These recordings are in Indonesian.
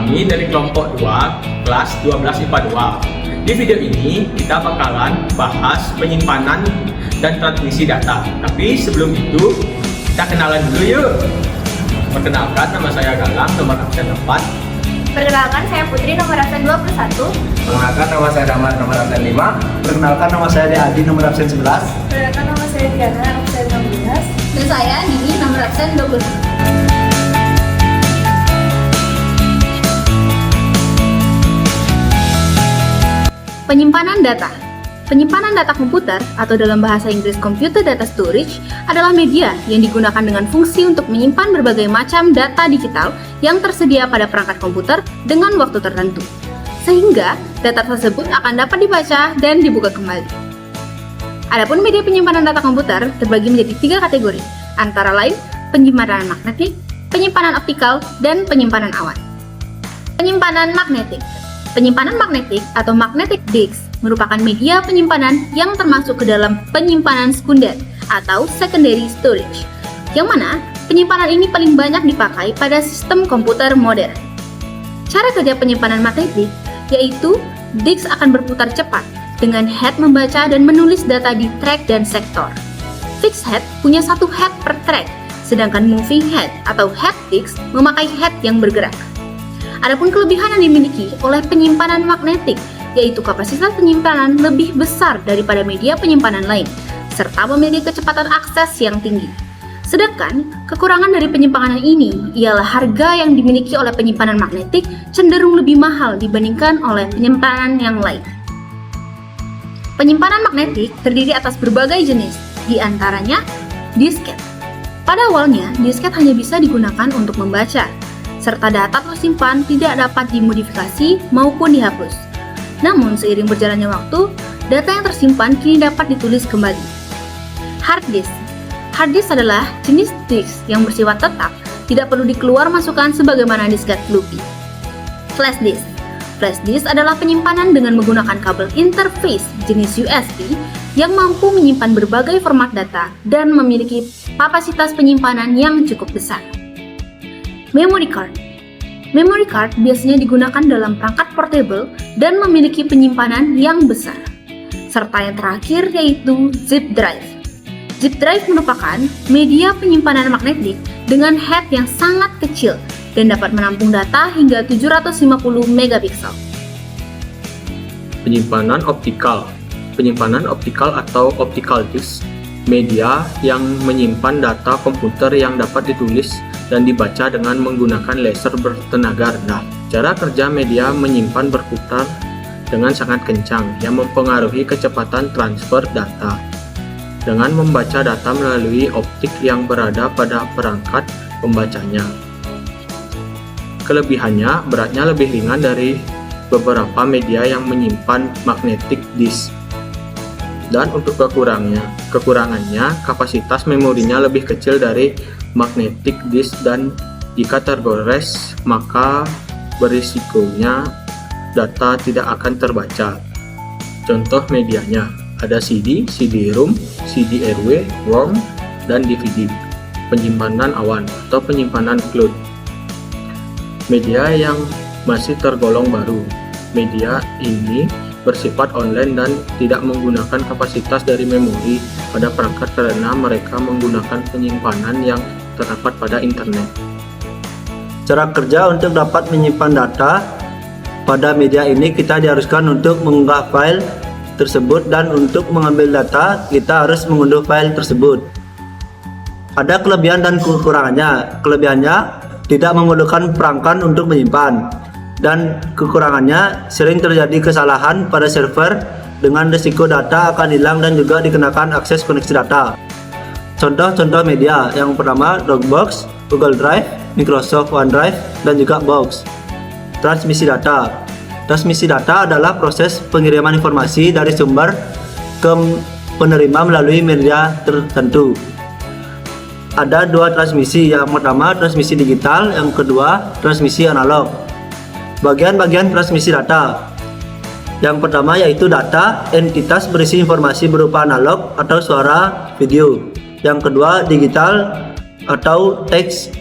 kami dari kelompok 2, kelas 12 IPA 2. Di video ini kita bakalan bahas penyimpanan dan transmisi data. Tapi sebelum itu, kita kenalan dulu yuk. Perkenalkan, nama saya Galang, nomor absen 4. Perkenalkan, saya Putri, nomor absen 21. Perkenalkan, nama saya Damar, nomor absen 5. Perkenalkan, nama saya Adi, nomor absen 11. Perkenalkan, nama saya Diana, absen 16. Dan saya Dini, nomor absen 20. Penyimpanan data. Penyimpanan data komputer atau dalam bahasa Inggris Computer Data Storage adalah media yang digunakan dengan fungsi untuk menyimpan berbagai macam data digital yang tersedia pada perangkat komputer dengan waktu tertentu. Sehingga data tersebut akan dapat dibaca dan dibuka kembali. Adapun media penyimpanan data komputer terbagi menjadi 3 kategori, antara lain penyimpanan magnetik, penyimpanan optikal, dan penyimpanan awan. Penyimpanan magnetik. Penyimpanan magnetik atau magnetic disk merupakan media penyimpanan yang termasuk ke dalam penyimpanan sekunder atau secondary storage, yang mana penyimpanan ini paling banyak dipakai pada sistem komputer modern. Cara kerja penyimpanan magnetik yaitu disk akan berputar cepat dengan head membaca dan menulis data di track dan sektor. Fixed head punya satu head per track, sedangkan moving head atau head disk memakai head yang bergerak. Adapun kelebihan yang dimiliki oleh penyimpanan magnetik yaitu kapasitas penyimpanan lebih besar daripada media penyimpanan lain, serta memiliki kecepatan akses yang tinggi. Sedangkan kekurangan dari penyimpanan ini ialah harga yang dimiliki oleh penyimpanan magnetik cenderung lebih mahal dibandingkan oleh penyimpanan yang lain. Penyimpanan magnetik terdiri atas berbagai jenis, di antaranya disket. Pada awalnya, disket hanya bisa digunakan untuk membaca, serta data tersimpan tidak dapat dimodifikasi maupun dihapus. Namun, seiring berjalannya waktu, data yang tersimpan kini dapat ditulis kembali. Hard disk. Hard disk adalah jenis disk yang bersifat tetap, tidak perlu dikeluar masukkan sebagaimana disket floppy. Flash disk. Flash disk adalah penyimpanan dengan menggunakan kabel interface jenis USB yang mampu menyimpan berbagai format data dan memiliki kapasitas penyimpanan yang cukup besar. Memory card. Memory card biasanya digunakan dalam perangkat portable dan memiliki penyimpanan yang besar. Serta yang terakhir yaitu zip drive. Zip drive merupakan media penyimpanan magnetik dengan head yang sangat kecil dan dapat menampung data hingga 750 megapiksel. Penyimpanan optikal. Penyimpanan optikal atau optical disk, media yang menyimpan data komputer yang dapat ditulis dan dibaca dengan menggunakan laser bertenaga rendah. Cara kerja media menyimpan berputar dengan sangat kencang yang mempengaruhi kecepatan transfer data. Dengan membaca data melalui optik yang berada pada perangkat pembacanya. Kelebihannya, beratnya lebih ringan dari beberapa media yang menyimpan magnetic disk. Dan untuk kekurangannya, kapasitas memorinya lebih kecil dari magnetic disk dan jika tergores, maka berisikonya data tidak akan terbaca. Contoh medianya, ada CD, CD-ROM, CD-RW, ROM, dan DVD. Penyimpanan awan atau penyimpanan cloud. Media yang masih tergolong baru. Media ini bersifat online dan tidak menggunakan kapasitas dari memori pada perangkat karena mereka menggunakan penyimpanan yang terdapat pada internet. Cara kerja untuk dapat menyimpan data pada media ini, kita diharuskan untuk mengunggah file tersebut, dan untuk mengambil data kita harus mengunduh file tersebut. Ada kelebihan dan kekurangannya. Kelebihannya tidak memerlukan perangkat untuk menyimpan, dan kekurangannya sering terjadi kesalahan pada server dengan risiko data akan hilang dan juga dikenakan akses koneksi data. Contoh-contoh media yang pertama Dropbox, Google Drive, Microsoft OneDrive, dan juga Box. Transmisi data. Transmisi data adalah proses pengiriman informasi dari sumber ke penerima melalui media tertentu. Ada 2 transmisi, yang pertama transmisi digital, yang kedua transmisi analog. Bagian-bagian transmisi data. Yang pertama yaitu data, entitas berisi informasi berupa analog atau suara, video. Yang kedua digital atau teks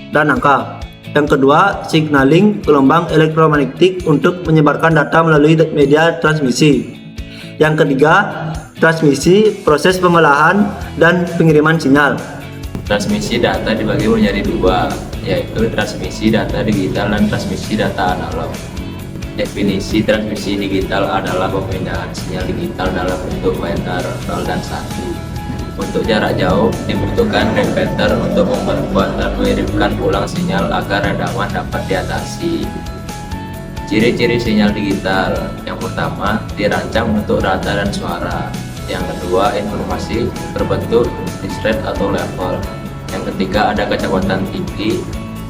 dan angka. Yang kedua, signaling gelombang elektromagnetik untuk menyebarkan data melalui media transmisi. Yang ketiga, transmisi, proses pengolahan dan pengiriman sinyal. Transmisi data dibagi menjadi dua, yaitu transmisi data digital dan transmisi data analog. Definisi transmisi digital adalah pemindahan sinyal digital dalam bentuk binary 0 dan 1. Untuk jarak jauh, dibutuhkan repeater untuk memperkuat dan mengirimkan ulang sinyal agar rendaman dapat diatasi. Ciri-ciri sinyal digital: yang pertama, dirancang untuk data dan suara. Yang kedua, informasi berbentuk discrete atau level. Yang ketiga, ada kecepatan tinggi.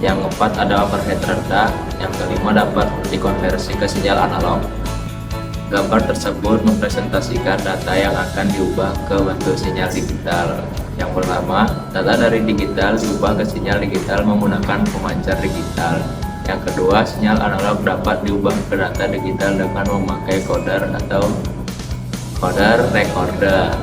Yang keempat, ada overhead rendah. Yang kelima, dapat dikonversi ke sinyal analog. Gambar tersebut mempresentasikan data yang akan diubah ke bentuk sinyal digital. Yang pertama, data dari digital diubah ke sinyal digital menggunakan pemancar digital. Yang kedua, sinyal analog dapat diubah ke data digital dengan memakai coder atau coder recorder.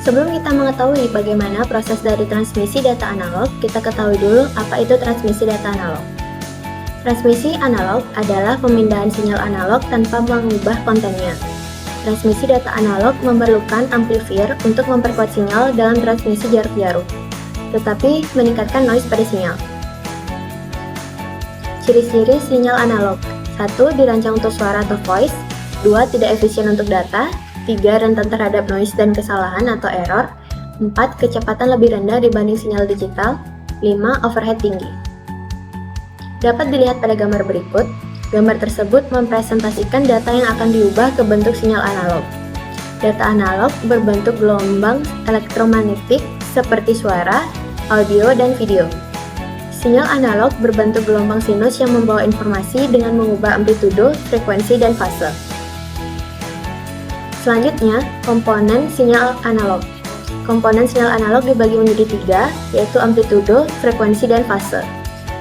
Sebelum kita mengetahui bagaimana proses dari transmisi data analog, kita ketahui dulu apa itu transmisi data analog. Transmisi analog adalah pemindahan sinyal analog tanpa mengubah kontennya. Transmisi data analog memerlukan amplifier untuk memperkuat sinyal dalam transmisi jarak jauh, tetapi meningkatkan noise pada sinyal. Ciri-ciri sinyal analog: 1. Dirancang untuk suara atau voice. 2. Tidak efisien untuk data. 3. Rentan terhadap noise dan kesalahan atau error. 4. Kecepatan lebih rendah dibanding sinyal digital. 5. Overhead tinggi. Dapat dilihat pada gambar berikut. Gambar tersebut mempresentasikan data yang akan diubah ke bentuk sinyal analog. Data analog berbentuk gelombang elektromagnetik seperti suara, audio, dan video. Sinyal analog berbentuk gelombang sinus yang membawa informasi dengan mengubah amplitudo, frekuensi, dan fase. Selanjutnya, komponen sinyal analog. Komponen sinyal analog dibagi menjadi 3, yaitu amplitudo, frekuensi, dan fase.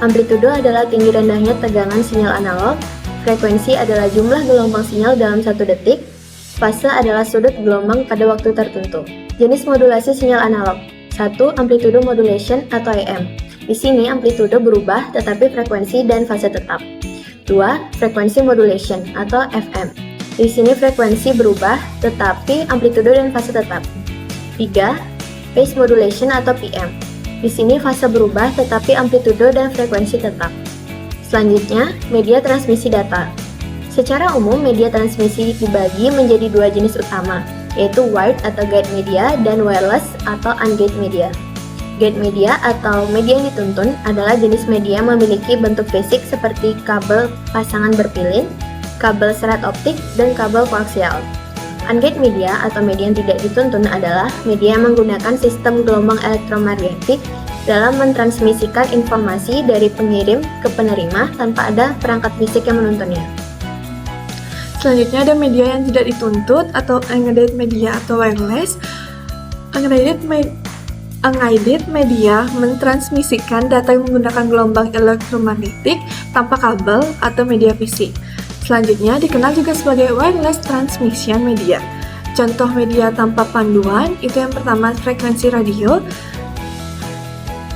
Amplitudo adalah tinggi rendahnya tegangan sinyal analog, frekuensi adalah jumlah gelombang sinyal dalam 1 detik, fase adalah sudut gelombang pada waktu tertentu. Jenis modulasi sinyal analog: 1. Amplitudo modulation atau AM. Di sini amplitudo berubah tetapi frekuensi dan fase tetap. 2. Frekuensi modulation atau FM. Di sini frekuensi berubah tetapi amplitudo dan fase tetap. 3. Phase modulation atau PM. Di sini fase berubah tetapi amplitudo dan frekuensi tetap. Selanjutnya, media transmisi data. Secara umum, media transmisi dibagi menjadi 2 jenis utama, yaitu wired atau guide media dan wireless atau unguided media. Guide media atau media yang dituntun adalah jenis media memiliki bentuk fisik seperti kabel pasangan berpilin, kabel serat optik, dan kabel koaksial. Unguided media atau media yang tidak dituntun adalah media yang menggunakan sistem gelombang elektromagnetik dalam mentransmisikan informasi dari pengirim ke penerima tanpa ada perangkat fisik yang menuntunnya. Selanjutnya ada media yang tidak dituntut atau unguided media atau wireless. Unguided media mentransmisikan data yang menggunakan gelombang elektromagnetik tanpa kabel atau media fisik. Selanjutnya dikenal juga sebagai wireless transmission media. Contoh media tanpa panduan itu yang pertama frekuensi radio,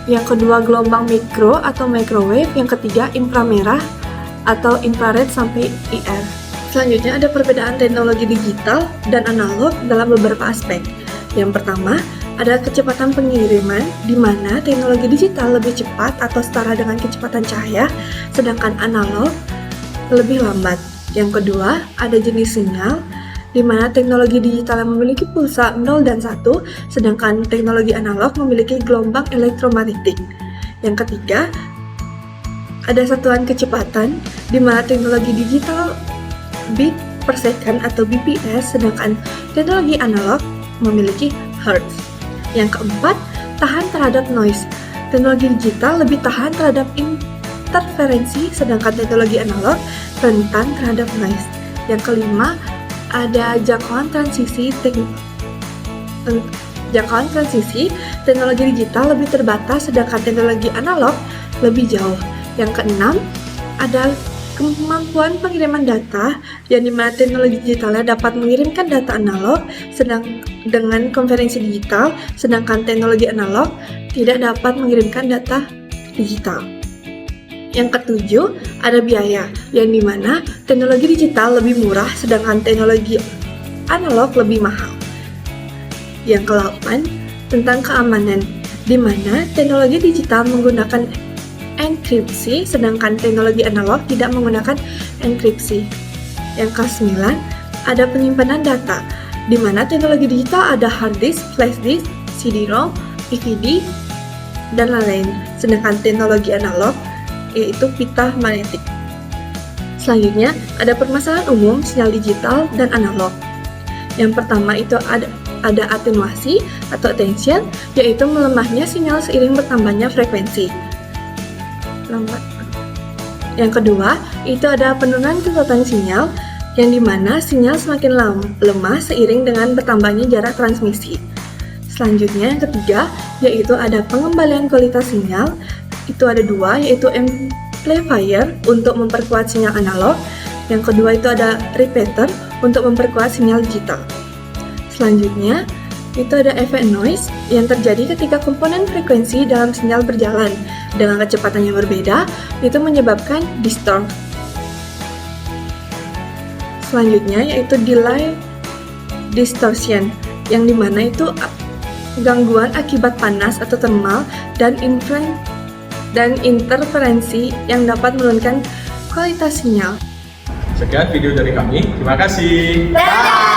yang kedua gelombang mikro atau microwave, yang ketiga inframerah atau infrared sampai IR. Selanjutnya ada perbedaan teknologi digital dan analog dalam beberapa aspek. Yang pertama, ada kecepatan pengiriman di mana teknologi digital lebih cepat atau setara dengan kecepatan cahaya, sedangkan analog lebih lambat. Yang kedua, ada jenis sinyal di mana teknologi digital yang memiliki pulsa 0 dan 1, sedangkan teknologi analog memiliki gelombang elektromagnetik. Yang ketiga, ada satuan kecepatan di mana teknologi digital bit per second atau BPS, sedangkan teknologi analog memiliki hertz. Yang keempat, tahan terhadap noise. Teknologi digital lebih tahan terhadap interferensi, sedangkan teknologi analog rentan terhadap noise. Yang kelima, ada jangkauan transisi. Teknologi digital lebih terbatas, sedangkan teknologi analog lebih jauh. Yang keenam, ada kemampuan pengiriman data, yang dimana teknologi digitalnya dapat mengirimkan data analog dengan konferensi digital, sedangkan teknologi analog tidak dapat mengirimkan data digital. Yang ketujuh, ada biaya, yang dimana teknologi digital lebih murah sedangkan teknologi analog lebih mahal. Yang ke-8, tentang keamanan, di mana teknologi digital menggunakan enkripsi sedangkan teknologi analog tidak menggunakan enkripsi. Yang ke-9, ada penyimpanan data, di mana teknologi digital ada hard disk, flash disk, CD-ROM, DVD, dan lain-lain, sedangkan teknologi analog yaitu pita magnetik. Selanjutnya, ada permasalahan umum sinyal digital dan analog. Yang pertama itu ada atenuasi atau attenuation, yaitu melemahnya sinyal seiring bertambahnya frekuensi. Yang kedua, itu ada penurunan kekuatan sinyal, yang dimana sinyal semakin lemah seiring dengan bertambahnya jarak transmisi. Selanjutnya, yang ketiga, yaitu ada pengembalian kualitas sinyal. Itu ada dua, yaitu amplifier untuk memperkuat sinyal analog. Yang kedua itu ada repeater untuk memperkuat sinyal digital. Selanjutnya, itu ada efek noise yang terjadi ketika komponen frekuensi dalam sinyal berjalan dengan kecepatan yang berbeda, itu menyebabkan distort. Selanjutnya yaitu delay distortion, yang dimana itu gangguan akibat panas atau thermal dan interferensi yang dapat menurunkan kualitas sinyal. Sekian video dari kami. Terima kasih. Dadah!